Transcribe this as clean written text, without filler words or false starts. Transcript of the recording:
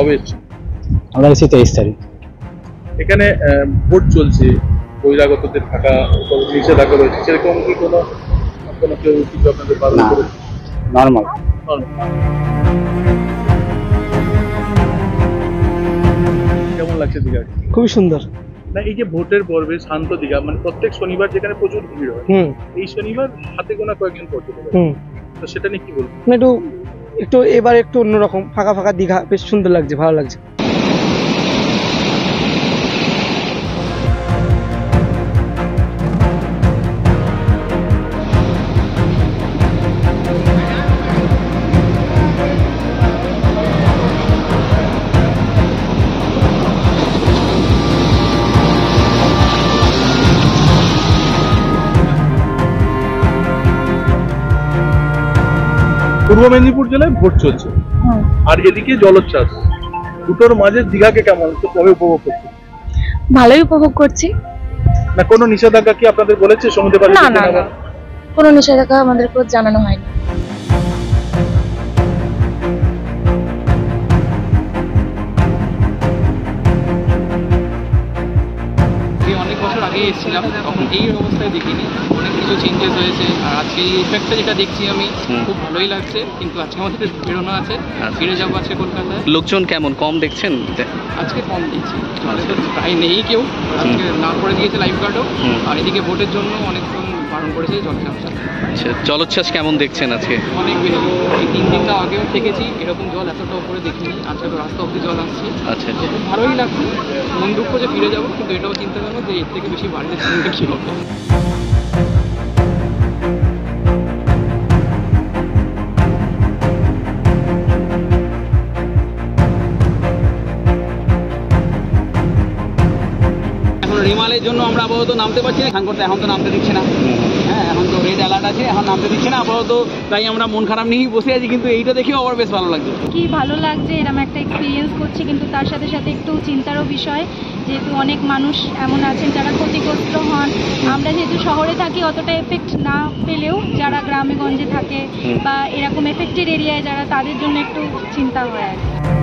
কবে এসেছেন? আমরা এসেছি 23 তারিখ। এখানে ভোট চলছে, বহিরাগতদের থাকা নিষেধাজ্ঞা রয়েছে, সেরকম কি কোনো কেউ কিছু আপনাদের বারণ করেছে? নর্মাল। কেমন লাগছে দীঘা? খুবই সুন্দর। না, এই যে ভোটের পর্বে শান্ত দীঘা, মানে প্রত্যেক শনিবার যেখানে প্রচুর ভিড় হয়, এই শনিবার হাতে গোনা কয়েকজন পর্যটক, তো সেটা নিয়ে কি বলবো? একটু এবার একটু অন্যরকম, ফাঁকা ফাঁকা দীঘা, বেশ সুন্দর লাগছে, ভালো লাগছে। পূর্ব মেদিনীপুর জেলায় ভোট চলছে আর এদিকে জলোচ্ছ্বাস, দুটোর মাঝে দীঘাকে কেমন ভাবে উপভোগ করছে? ভালোই উপভোগ করছি। না, কোনো নিষেধাজ্ঞা কি আপনাদের বলেছে সমুদ্রে পাড়ে? না, কোনো নিষেধাজ্ঞা আমাদেরকে জানানো হয়নি। অনেক বছর আগে এসেছিলাম, তখন এই অবস্থায় দেখিনি, অনেক কিছু চেঞ্জেস হয়েছে। আর আজকে এই ইফেক্টটা যেটা দেখছি আমি, খুব ভালোই লাগছে। কিন্তু আজকে আমাদের বেরোনো আছে, ফিরে যাবো আজকে কলকাতায়। লোকজন কেমন, কম দেখছেন? আজকে কম দেখছি, মানে তো প্রায় নেই কেউ। আজকে না করে দিয়েছে লাইফ গার্ডও। আর এদিকে ভোটের জন্য অনেকক্ষণ বারণ করেছে জলচ্ছ্বাস। আচ্ছা, জলোচ্ছ্বাস কেমন দেখছেন আজকে? অনেক বেশি। এই 3 দিন আগেও থেকেছি, এরকম জল এতটা উপরে দেখিনি। আজকে তো রাস্তা অব্দি জল আসছে। আচ্ছা, তো খুব ভালোই লাগছে। মন দুঃখ যে ফিরে যাবো, কিন্তু এটাও চিন্তা করবো যে এর থেকে বেশি বাড়িতে চিন্তা কী হবে। রিমালের জন্য আমরা আপাতত নামতে পারছি না, করতে এখন তো নামতে দিচ্ছে না। হ্যাঁ, এখন তো রেড অ্যালার্ট আছে, এখন নামতে দিচ্ছে না আপাতত। তাই আমরা মন খারাপ নিয়েই বসে আছি, কিন্তু এইটা দেখেও আবার বেশ ভালো লাগছে। কি ভালো লাগছে, এরকম একটা এক্সপিরিয়েন্স করছি, কিন্তু তার সাথে সাথে একটু চিন্তারও বিষয়, যেহেতু অনেক মানুষ এমন আছেন যারা ক্ষতিগ্রস্ত হন। আমরা যেহেতু শহরে থাকি, অতটা এফেক্ট না পেলেও যারা গ্রামে গঞ্জে থাকে বা এরকম এফেক্টেড এরিয়ায় যারা, তাদের জন্য একটু চিন্তা হয় আর কি।